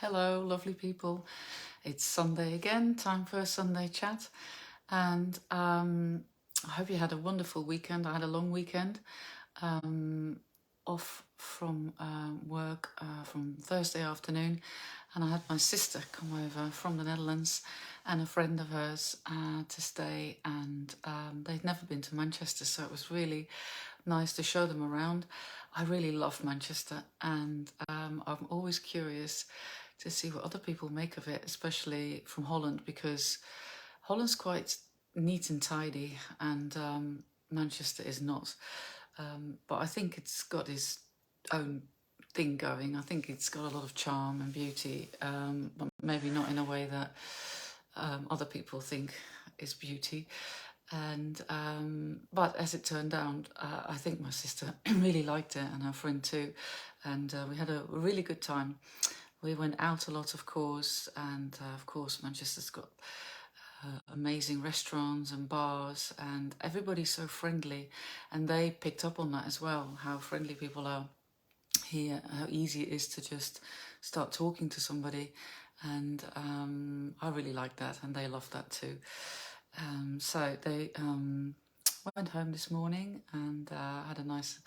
Hello, lovely people. It's Sunday again, time for a Sunday chat. And I hope you had a wonderful weekend. I had a long weekend off from work from Thursday afternoon. And I had my sister come over from the Netherlands and a friend of hers to stay. And they'd never been to Manchester, so it was really nice to show them around. I really love Manchester, and I'm always curious to see what other people make of it, especially from Holland, because Holland's quite neat and tidy, and Manchester is not. But I think it's got its own thing going. I think it's got a lot of charm and beauty, but maybe not in a way that other people think is beauty. And but as it turned out, I think my sister really liked it, and her friend too, and we had a really good time. We went out a lot, of course, and of course Manchester's got amazing restaurants and bars, and everybody's so friendly, and they picked up on that as well, how friendly people are here, how easy it is to just start talking to somebody, and I really like that, and they love that too. So they went home this morning and had a nice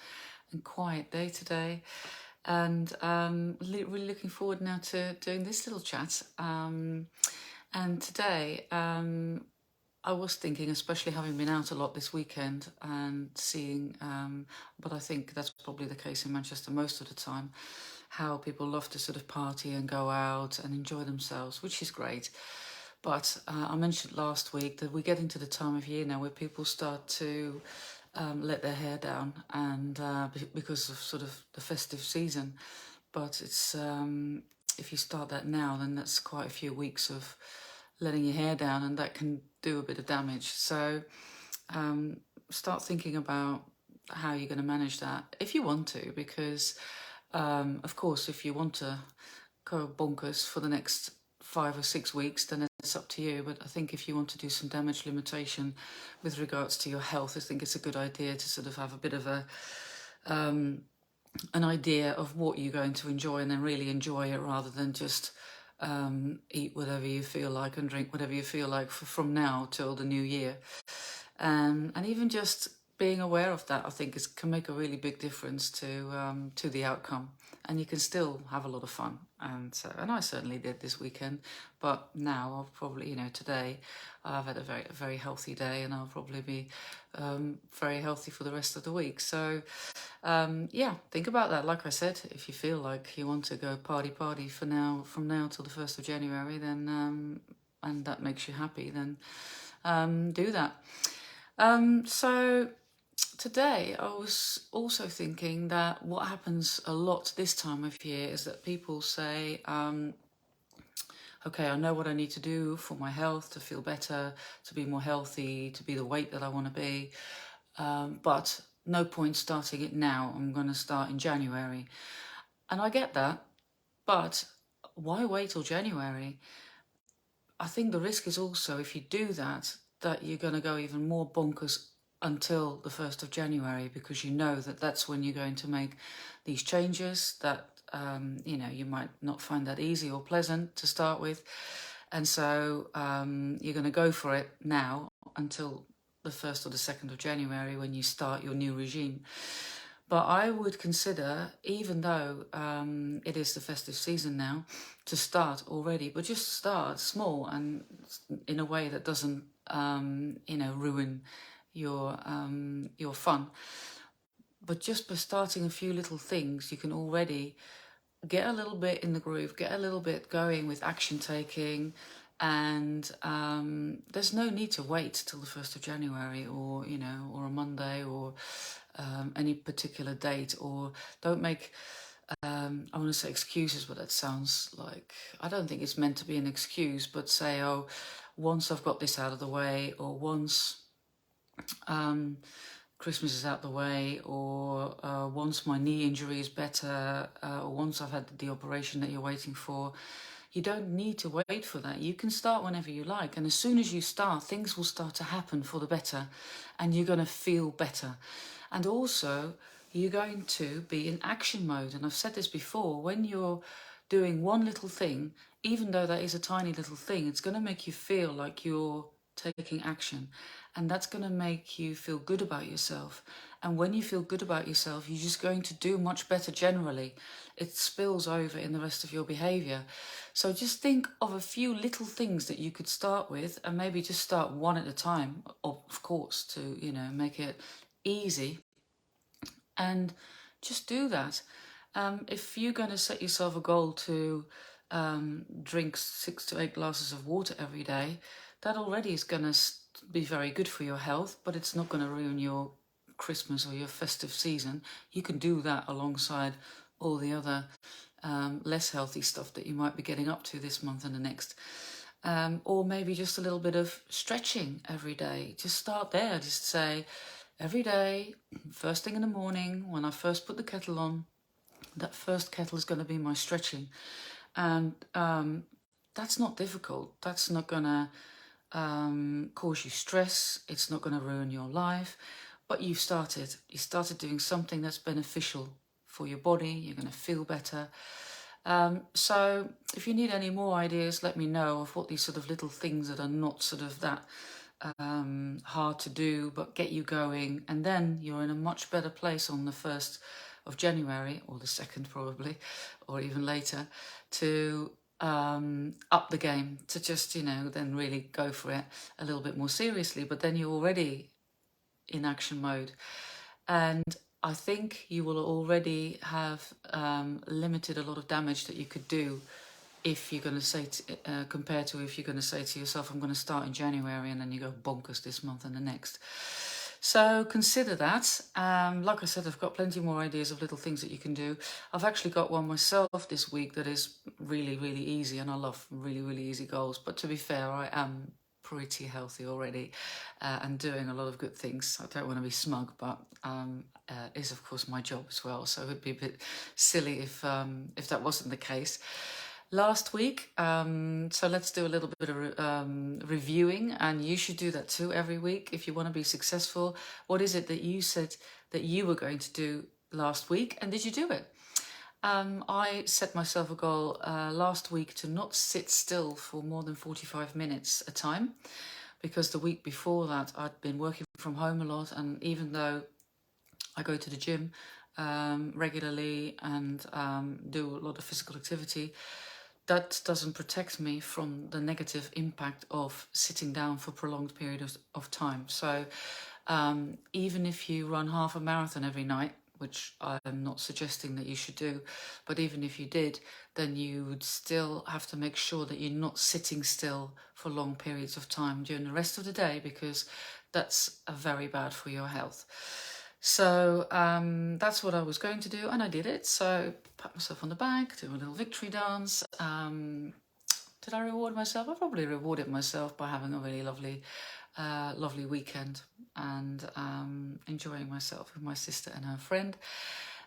and quiet day today, and really looking forward now to doing this little chat. And today I was thinking, especially having been out a lot this weekend and seeing, but I think that's probably the case in Manchester most of the time, how people love to sort of party and go out and enjoy themselves, which is great. But I mentioned last week that we're getting to the time of year now where people start to let their hair down, and because of sort of the festive season. But it's if you start that now, then that's quite a few weeks of letting your hair down, and that can do a bit of damage. So start thinking about how you're going to manage that if you want to, because of course, if you want to go bonkers for the next 5 or 6 weeks, then it's up to you. But I think if you want to do some damage limitation with regards to your health, I think it's a good idea to sort of have a bit of an idea of what you're going to enjoy, and then really enjoy it, rather than just eat whatever you feel like and drink whatever you feel like from now till the new year. And even just being aware of that, I think, can make a really big difference to the outcome, and you can still have a lot of fun. And I certainly did this weekend, but now I'll probably, today I've had a very healthy day, and I'll probably be very healthy for the rest of the week. So yeah, think about that. Like I said, if you feel like you want to go party from now till the 1st of January, then and that makes you happy, then do that. So today I was also thinking that what happens a lot this time of year is that people say, okay, I know what I need to do for my health, to feel better, to be more healthy, to be the weight that I want to be, but no point starting it now. I'm going to start in January. And I get that, but why wait till January? I think the risk is also, if you do that, that you're going to go even more bonkers until the 1st of January, because you know that that's when you're going to make these changes that, you might not find that easy or pleasant to start with. And so you're going to go for it now until the 1st or the 2nd of January, when you start your new regime. But I would consider, even though it is the festive season now, to start already, but just start small and in a way that doesn't, ruin your fun. But just by starting a few little things, you can already get a little bit in the groove, get a little bit going with action taking, and there's no need to wait till the 1st of January, or or a Monday, or any particular date, or don't make I want to say excuses, but that sounds like, I don't think it's meant to be an excuse, but say, oh, once I've got this out of the way, or once Christmas is out the way, or once my knee injury is better, or once I've had the operation that you're waiting for. You don't need to wait for that. You can start whenever you like. And as soon as you start, things will start to happen for the better, and you're going to feel better. And also, you're going to be in action mode. And I've said this before, when you're doing one little thing, even though that is a tiny little thing, it's going to make you feel like you're taking action. And that's going to make you feel good about yourself. And when you feel good about yourself, you're just going to do much better generally. It spills over in the rest of your behavior. So just think of a few little things that you could start with, and maybe just start one at a time, of course, to, make it easy. And just do that. If you're going to set yourself a goal to drink 6 to 8 glasses of water every day, that already is going to be very good for your health, but it's not going to ruin your Christmas or your festive season. You can do that alongside all the other less healthy stuff that you might be getting up to this month and the next. Or maybe just a little bit of stretching every day. Just start there. Just say, every day, first thing in the morning, when I first put the kettle on, that first kettle is going to be my stretching. And that's not difficult. That's not going to cause you stress. It's not going to ruin your life. But you've started. You started doing something that's beneficial for your body. You're going to feel better. So if you need any more ideas, let me know of what these sort of little things that are not sort of that hard to do, but get you going. And then you're in a much better place on the 1st of January, or the 2nd probably, or even later, to up the game, to just, then really go for it a little bit more seriously. But then you're already in action mode. And I think you will already have limited a lot of damage that you could do if you're going to say, compared to if you're going to say to yourself, I'm going to start in January, and then you go bonkers this month and the next. So consider that. Like I said, I've got plenty more ideas of little things that you can do. I've actually got one myself this week that is really, really easy, and I love really, really easy goals. But to be fair, I am pretty healthy already and doing a lot of good things. I don't want to be smug, but is of course my job as well. So it would be a bit silly if that wasn't the case. Last week, so let's do a little bit of reviewing, and you should do that too every week if you want to be successful. What is it that you said that you were going to do last week, and did you do it? I set myself a goal last week to not sit still for more than 45 minutes a time, because the week before that I'd been working from home a lot, and even though I go to the gym regularly and do a lot of physical activity, that doesn't protect me from the negative impact of sitting down for prolonged periods of time. So even if you run half a marathon every night, which I'm not suggesting that you should do, but even if you did, then you would still have to make sure that you're not sitting still for long periods of time during the rest of the day, because that's very bad for your health. So that's what I was going to do, and I did it. So pat myself on the back, do a little victory dance. Did I reward myself? I probably rewarded myself by having a really lovely weekend and enjoying myself with my sister and her friend.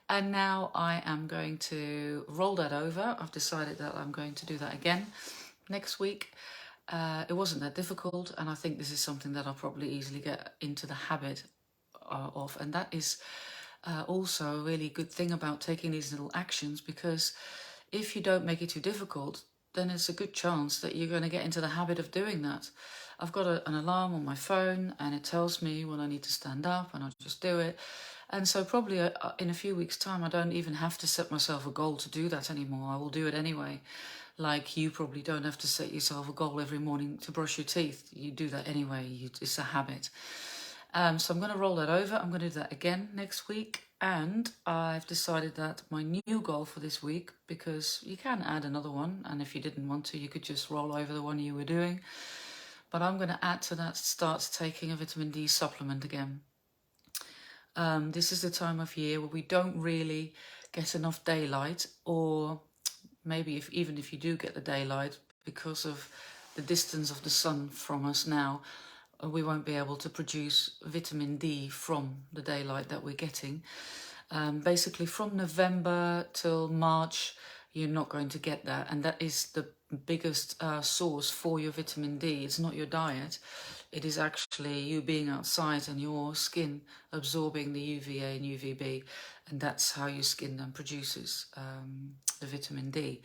And now I am going to roll that over. I've decided that I'm going to do that again next week. It wasn't that difficult, and I think this is something that I'll probably easily get into the habit of, and that is also a really good thing about taking these little actions, because if you don't make it too difficult, then it's a good chance that you're going to get into the habit of doing that. I've got an alarm on my phone, and it tells me when I need to stand up, and I'll just do it. And so probably in a few weeks' time, I don't even have to set myself a goal to do that anymore. I will do it anyway. Like you probably don't have to set yourself a goal every morning to brush your teeth. You do that anyway. It's a habit. So I'm going to roll that over. I'm going to do that again next week. And I've decided that my new goal for this week, because you can add another one, and if you didn't want to, you could just roll over the one you were doing. But I'm going to add to that, start taking a vitamin D supplement again. This is the time of year where we don't really get enough daylight, or maybe even if you do get the daylight, because of the distance of the sun from us now, we won't be able to produce vitamin D from the daylight that we're getting. Basically from November till March, you're not going to get that, and that is the biggest source for your vitamin D. It's not your diet, it is actually you being outside and your skin absorbing the UVA and UVB, and that's how your skin then produces the vitamin D.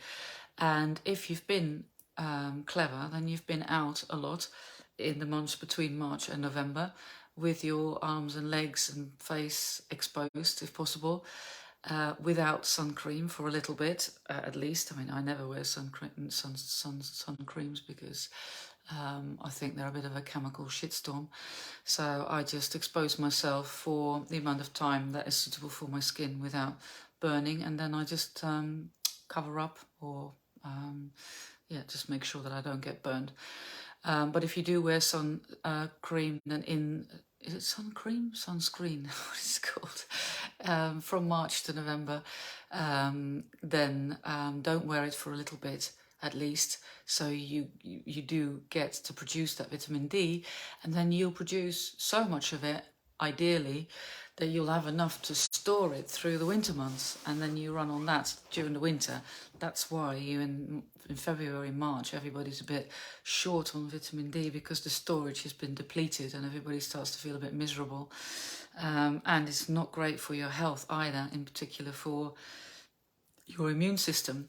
And if you've been clever, then you've been out a lot in the months between March and November with your arms and legs and face exposed, if possible, without sun cream for a little bit, at least. I mean, I never wear sun creams because I think they're a bit of a chemical shitstorm. So I just expose myself for the amount of time that is suitable for my skin without burning, and then I just cover up or just make sure that I don't get burned. But if you do wear sun cream, then is it sun cream? Sunscreen, what is it called? From March to November, then don't wear it for a little bit at least, so you do get to produce that vitamin D, and then you'll produce so much of it, ideally, that you'll have enough to store it through the winter months, and then you run on that during the winter. That's why in February, March, everybody's a bit short on vitamin D, because the storage has been depleted and everybody starts to feel a bit miserable. And it's not great for your health either, in particular for your immune system.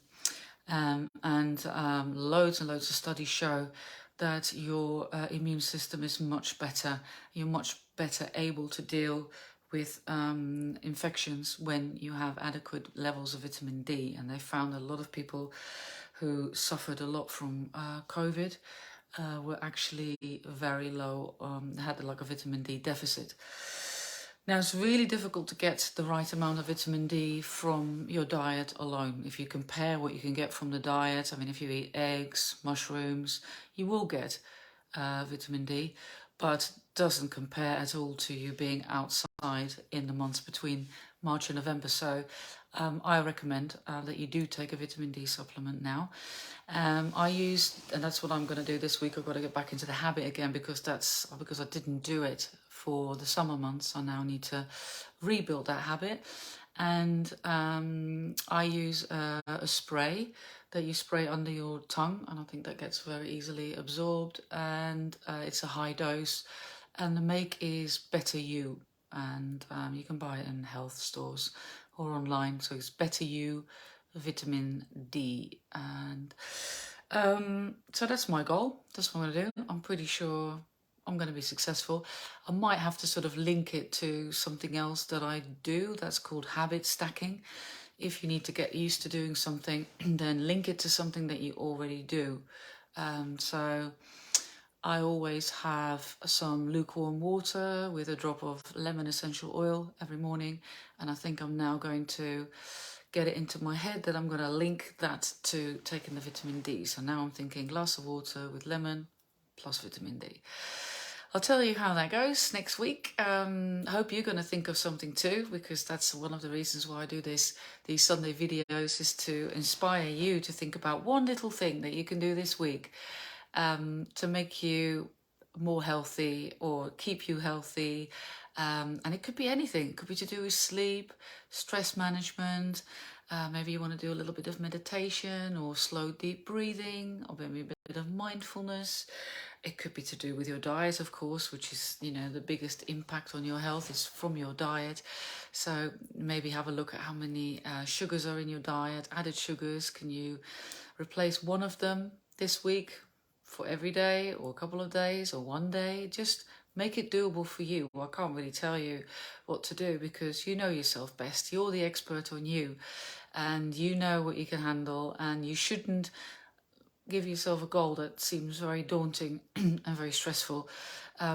And loads and loads of studies show that your immune system is much better. You're much better able to deal with infections when you have adequate levels of vitamin D. And they found a lot of people who suffered a lot from COVID were actually very low, had like a vitamin D deficit. Now, it's really difficult to get the right amount of vitamin D from your diet alone. If you compare what you can get from the diet, I mean, if you eat eggs, mushrooms, you will get vitamin D, but doesn't compare at all to you being outside in the months between March and November. So I recommend that you do take a vitamin D supplement now. I use, and that's what I'm going to do this week. I've got to get back into the habit again, because I didn't do it for the summer months. I now need to rebuild that habit. And I use a spray that you spray under your tongue, and I think that gets very easily absorbed, and it's a high dose, and the make is Better You, and you can buy it in health stores or online. So it's Better You vitamin D, and so that's my goal. That's what I'm going to do. I'm pretty sure I'm going to be successful. I might have to sort of link it to something else that I do that's called habit stacking. If you need to get used to doing something, then link it to something that you already do. So I always have some lukewarm water with a drop of lemon essential oil every morning, and I think I'm now going to get it into my head that I'm going to link that to taking the vitamin D. So now I'm thinking glass of water with lemon plus vitamin D. I'll tell you how that goes next week. I hope you're going to think of something too, because that's one of the reasons why I do these Sunday videos, is to inspire you to think about one little thing that you can do this week to make you more healthy or keep you healthy. And it could be anything. It could be to do with sleep, stress management. Maybe you want to do a little bit of meditation or slow, deep breathing, or maybe a bit of mindfulness. It could be to do with your diet, of course, which is, the biggest impact on your health is from your diet. So maybe have a look at how many sugars are in your diet, added sugars. Can you replace one of them this week for every day, or a couple of days, or one day? Just make it doable for you. Well, I can't really tell you what to do, because you know yourself best. You're the expert on you, and you know what you can handle, and you shouldn't give yourself a goal that seems very daunting and very stressful,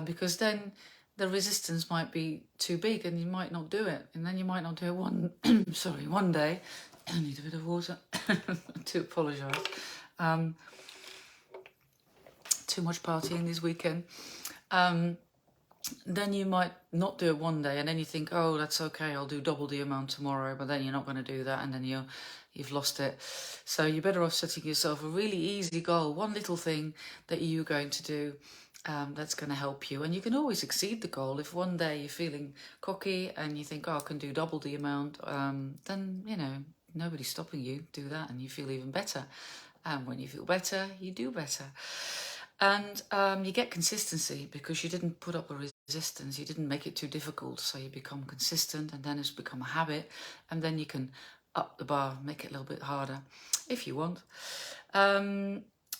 because then the resistance might be too big and you might not do it, and then you might not do it one day. I need a bit of water. I do apologise. Too much partying this weekend. Then you might not do it one day, and then you think, oh, that's okay, I'll do double the amount tomorrow, but then you're not going to do that, and then you've lost it. So you're better off setting yourself a really easy goal, one little thing that you're going to do that's going to help you. And you can always exceed the goal. If one day you're feeling cocky and you think, oh, I can do double the amount, then, nobody's stopping you. Do that and you feel even better. And when you feel better, you do better. And you get consistency, because you didn't put up a resistance, you didn't make it too difficult, so you become consistent, and then it's become a habit, and then you can up the bar, make it a little bit harder if you want.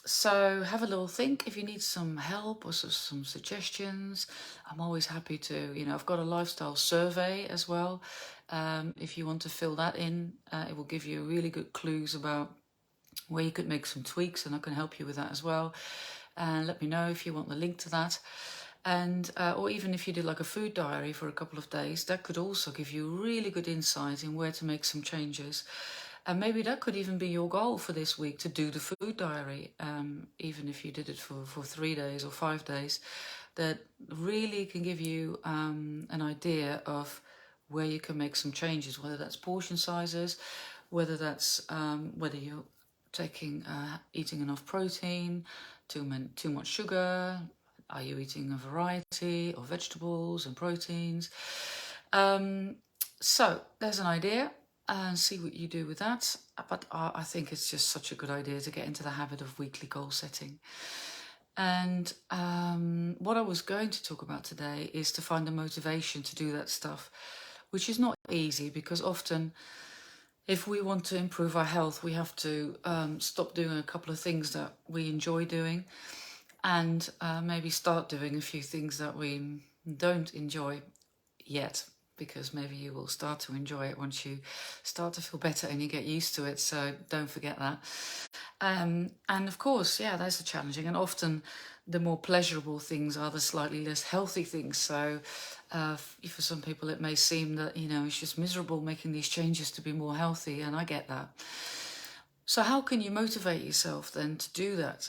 So have a little think. If you need some help or some suggestions, I'm always happy to. I've got a lifestyle survey as well. If you want to fill that in, it will give you really good clues about where you could make some tweaks, and I can help you with that as well. And let me know if you want the link to that. And or even if you did like a food diary for a couple of days, that could also give you really good insight in where to make some changes. And maybe that could even be your goal for this week, to do the food diary, even if you did it for 3 days or 5 days. That really can give you an idea of where you can make some changes, whether that's portion sizes, whether that's whether you're eating enough protein, too much sugar, are you eating a variety of vegetables and proteins? So there's an idea, and see what you do with that. But I think it's just such a good idea to get into the habit of weekly goal setting. And what I was going to talk about today is to find the motivation to do that stuff, which is not easy, because often if we want to improve our health, we have to stop doing a couple of things that we enjoy doing, and maybe start doing a few things that we don't enjoy yet, because maybe you will start to enjoy it once you start to feel better and you get used to it. So don't forget that. And of course, yeah, that's the challenging. And often the more pleasurable things are the slightly less healthy things. So for some people, it may seem that, it's just miserable making these changes to be more healthy. And I get that. So how can you motivate yourself then to do that?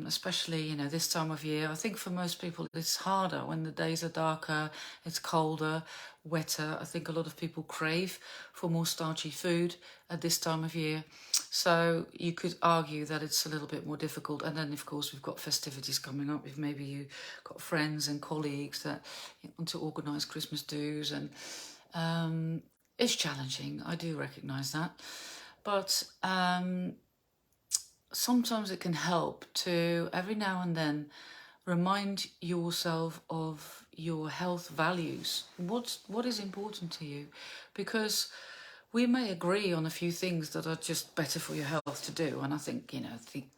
Especially, this time of year. I think for most people it's harder when the days are darker, it's colder, wetter. I think a lot of people crave for more starchy food at this time of year. So you could argue that it's a little bit more difficult. And then, of course, we've got festivities coming up. If maybe you've got friends and colleagues that want to organise Christmas do's, and it's challenging. I do recognise that. But sometimes it can help to, every now and then, remind yourself of your health values. What is important to you? Because we may agree on a few things that are just better for your health to do. And I think,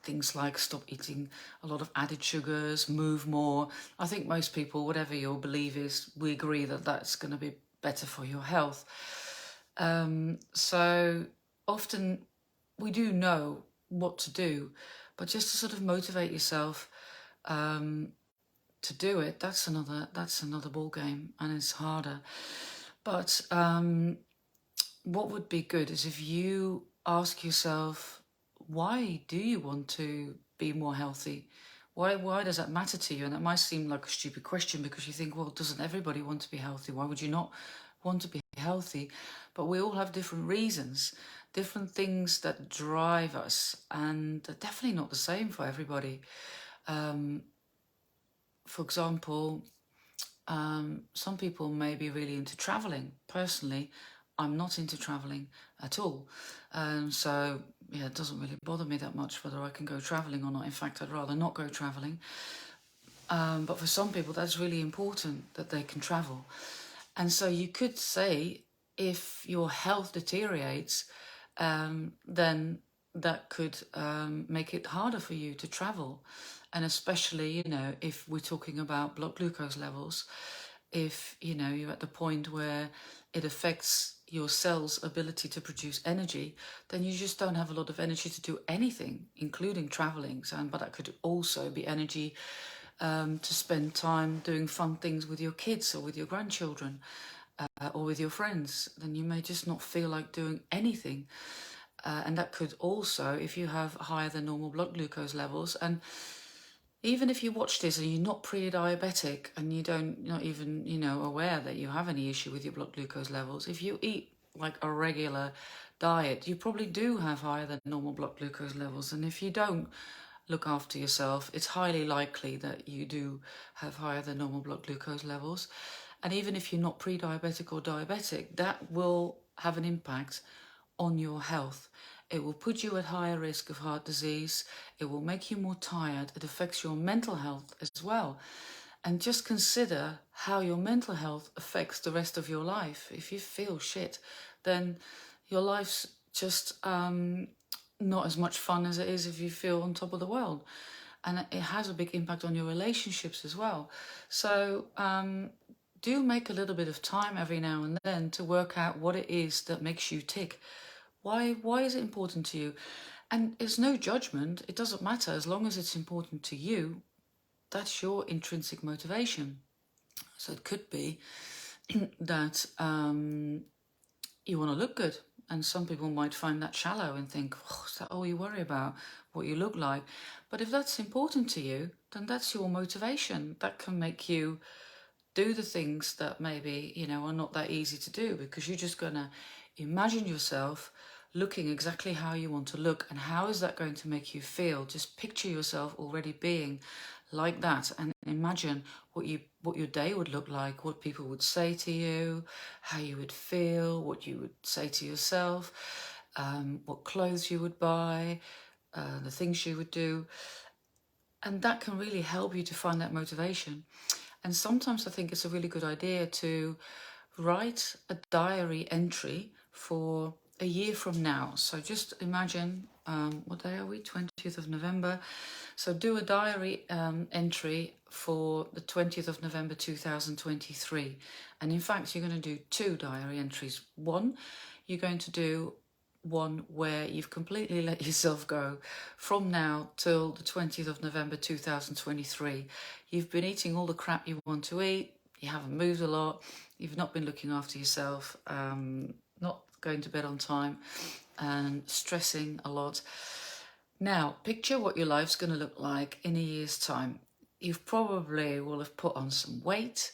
things like stop eating a lot of added sugars, move more. I think most people, whatever your belief is, we agree that that's going to be better for your health. So often we do know what to do, but just to sort of motivate yourself to do it, that's another ball game, and it's harder. But what would be good is if you ask yourself, why do you want to be more healthy? Why does that matter to you? And that might seem like a stupid question, because you think, well, doesn't everybody want to be healthy? Why would you not want to be healthy? But we all have different reasons, different things that drive us, and they're definitely not the same for everybody. For example, some people may be really into traveling. Personally, I'm not into traveling at all. So yeah, it doesn't really bother me that much whether I can go traveling or not. In fact, I'd rather not go traveling. But for some people, that's really important, that they can travel. And so you could say, if your health deteriorates, then that could make it harder for you to travel. And especially, if we're talking about blood glucose levels, if, you're at the point where it affects your cell's ability to produce energy, then you just don't have a lot of energy to do anything, including traveling. But that could also be energy to spend time doing fun things with your kids or with your grandchildren or with your friends. Then you may just not feel like doing anything. And that could also, if you have higher than normal blood glucose levels, and even if you watch this and you're not pre-diabetic and you're not even, aware that you have any issue with your blood glucose levels, if you eat like a regular diet, you probably do have higher than normal blood glucose levels. And if you don't look after yourself, it's highly likely that you do have higher than normal blood glucose levels. And even if you're not pre-diabetic or diabetic, that will have an impact on your health. It will put you at higher risk of heart disease. It will make you more tired. It affects your mental health as well. And just consider how your mental health affects the rest of your life. If you feel shit, then your life's just not as much fun as it is if you feel on top of the world. And it has a big impact on your relationships as well. So do make a little bit of time every now and then to work out what it is that makes you tick. Why is it important to you? And it's no judgment. It doesn't matter as long as it's important to you. That's your intrinsic motivation. So it could be that you want to look good. And some people might find that shallow and think, oh, is that all you worry about, what you look like? But if that's important to you, then that's your motivation. That can make you do the things that maybe, are not that easy to do, because you're just going to imagine yourself looking exactly how you want to look. And how is that going to make you feel? Just picture yourself already being like that, and imagine what your day would look like, what people would say to you, how you would feel, what you would say to yourself, what clothes you would buy, the things you would do. And that can really help you to find that motivation. And sometimes I think it's a really good idea to write a diary entry for a year from now. So just imagine, what day are we? 20th of November. So do a diary entry for the 20th of November 2023. And in fact, you're going to do 2 diary entries. One, you're going to do one where you've completely let yourself go from now till the 20th of November 2023. You've been eating all the crap you want to eat. You haven't moved a lot. You've not been looking after yourself, not going to bed on time, and stressing a lot. Now, picture what your life's going to look like in a year's time. You probably will have put on some weight.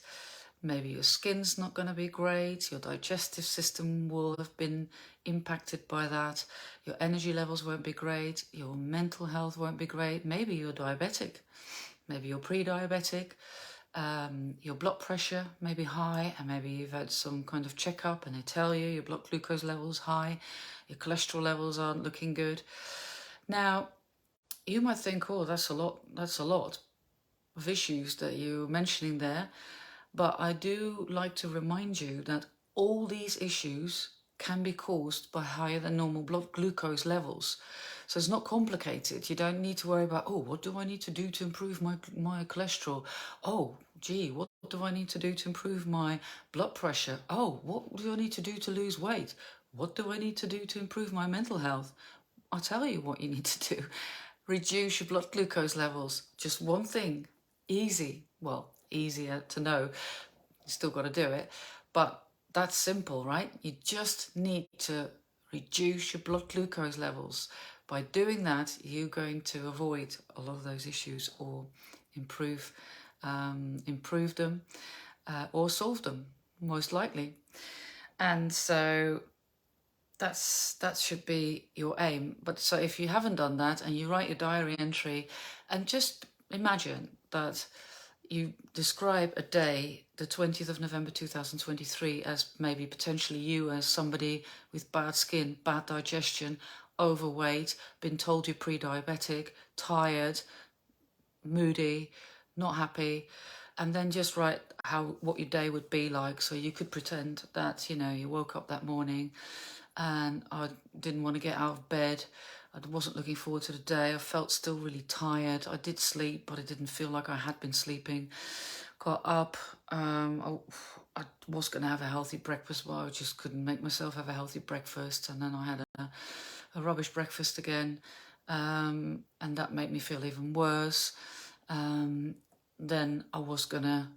Maybe your skin's not going to be great. Your digestive system will have been impacted by that. Your energy levels won't be great. Your mental health won't be great. Maybe you're diabetic. Maybe you're pre-diabetic. Your blood pressure may be high, and maybe you've had some kind of checkup and they tell you your blood glucose level's high. Your cholesterol levels aren't looking good. Now, you might think, oh, that's a lot of issues that you're mentioning there. But I do like to remind you that all these issues can be caused by higher than normal blood glucose levels. So it's not complicated. You don't need to worry about, oh, what do I need to do to improve my cholesterol? Oh, gee, what do I need to do to improve my blood pressure? Oh, what do I need to do to lose weight? What do I need to do to improve my mental health? I'll tell you what you need to do. Reduce your blood glucose levels. Just one thing. Easy. Well, easier to know. You still got to do it. But that's simple, right? You just need to reduce your blood glucose levels. By doing that, you're going to avoid a lot of those issues, or improve them, or solve them, most likely. And so that should be your aim. But so if you haven't done that, and you write your diary entry, and just imagine that you describe a day, the 20th of November 2023, as maybe potentially you as somebody with bad skin, bad digestion, overweight, been told you're pre-diabetic, tired, moody, not happy. And then just write what your day would be like. So you could pretend that, you woke up that morning and I didn't want to get out of bed. I wasn't looking forward to the day. I felt still really tired. I did sleep, but I didn't feel like I had been sleeping. Got up. I was going to have a healthy breakfast, but I just couldn't make myself have a healthy breakfast. And then I had a rubbish breakfast again. And that made me feel even worse. Then I was going to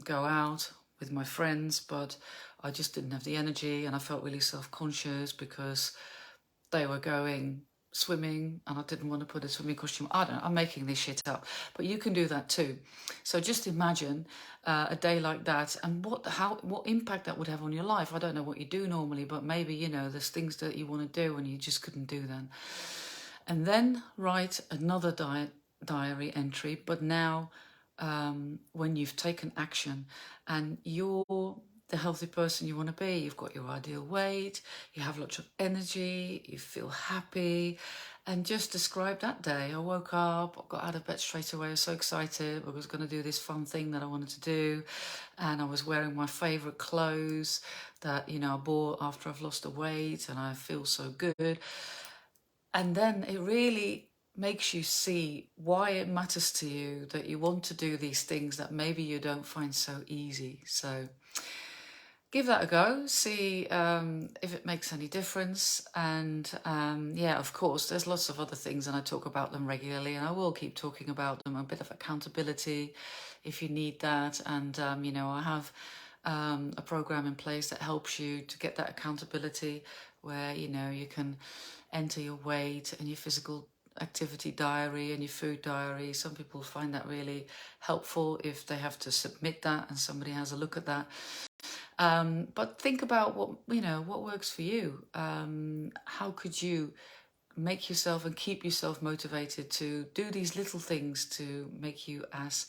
go out with my friends, but I just didn't have the energy, and I felt really self-conscious because they were going swimming and I didn't want to put a swimming costume. I don't know, I'm making this shit up, but you can do that too. So just imagine a day like that, and what impact that would have on your life. I don't know what you do normally, but maybe, there's things that you want to do and you just couldn't do then. And then write another diary entry, but now when you've taken action and you're the healthy person you want to be. You've got your ideal weight, you have lots of energy, you feel happy, and just describe that day. I woke up, I got out of bed straight away. I was so excited. I was going to do this fun thing that I wanted to do. And I was wearing my favourite clothes that, you know, I bought after I've lost the weight, and I feel so good. And then it really makes you see why it matters to you that you want to do these things that maybe you don't find so easy. So give that a go, see if it makes any difference. And yeah, of course, there's lots of other things, and I talk about them regularly, and I will keep talking about them. A bit of accountability if you need that. And, you know, I have a program in place that helps you to get that accountability, where, you know, you can enter your weight and your physical activity diary and your food diary. Some people find that really helpful if they have to submit that and somebody has a look at that. But think about what, you know, what works for you. How could you make yourself and keep yourself motivated to do these little things to make you as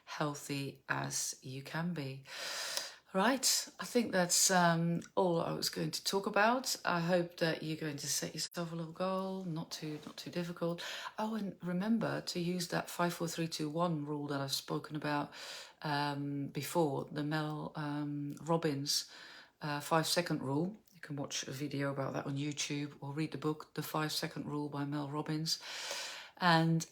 healthy as you can be? Right, I think that's all I was going to talk about. I hope that you're going to set yourself a little goal, not too difficult. Oh, and remember to use that 5-4-3-2-1 rule that I've spoken about before, the Mel Robbins 5-second rule. You can watch a video about that on YouTube or read the book, The 5-Second Rule by Mel Robbins. And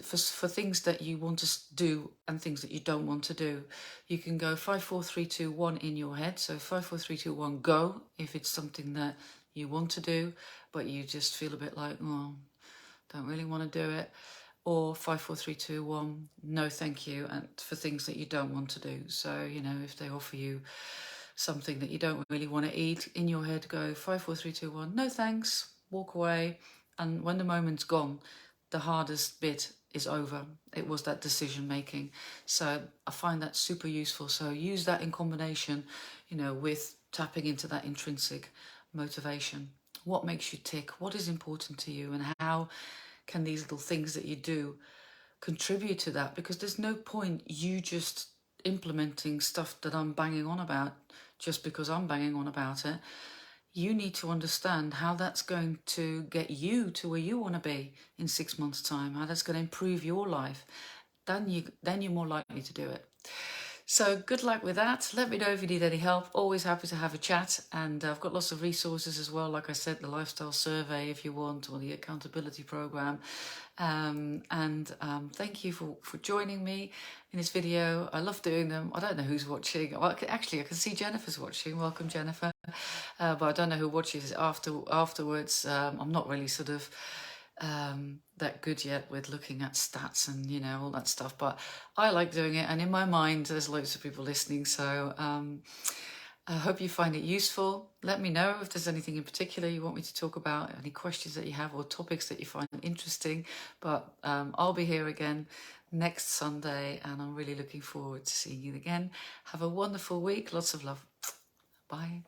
for things that you want to do and things that you don't want to do, you can go 5-4-3-2-1 in your head. So 5-4-3-2-1, go if it's something that you want to do, but you just feel a bit like, oh, don't really want to do it. Or 5-4-3-2-1, no thank you, and for things that you don't want to do. So, you know, if they offer you something that you don't really want to eat, in your head go 5-4-3-2-1, no thanks, walk away. And when the moment's gone, the hardest bit is over. It was that decision making. So I find that super useful. So use that in combination, you know, with tapping into that intrinsic motivation. What makes you tick? What is important to you? And how can these little things that you do contribute to that? Because there's no point you just implementing stuff that I'm banging on about just because I'm banging on about it. You need to understand how that's going to get you to where you want to be in 6 months' time, how that's going to improve your life. Then you're more likely to do it. So good luck with that. Let me know if you need any help. Always happy to have a chat. And I've got lots of resources as well. Like I said, the lifestyle survey if you want, or the accountability program. Thank you for joining me in this video. I love doing them. I don't know who's watching. Well, actually, I can see Jennifer's watching. Welcome, Jennifer. But I don't know who watches afterwards. I'm not really sort of that good yet with looking at stats and, you know, all that stuff. But I like doing it. And in my mind, there's loads of people listening. So I hope you find it useful. Let me know if there's anything in particular you want me to talk about, any questions that you have or topics that you find interesting. But I'll be here again next Sunday, and I'm really looking forward to seeing you again. Have a wonderful week. Lots of love. Bye.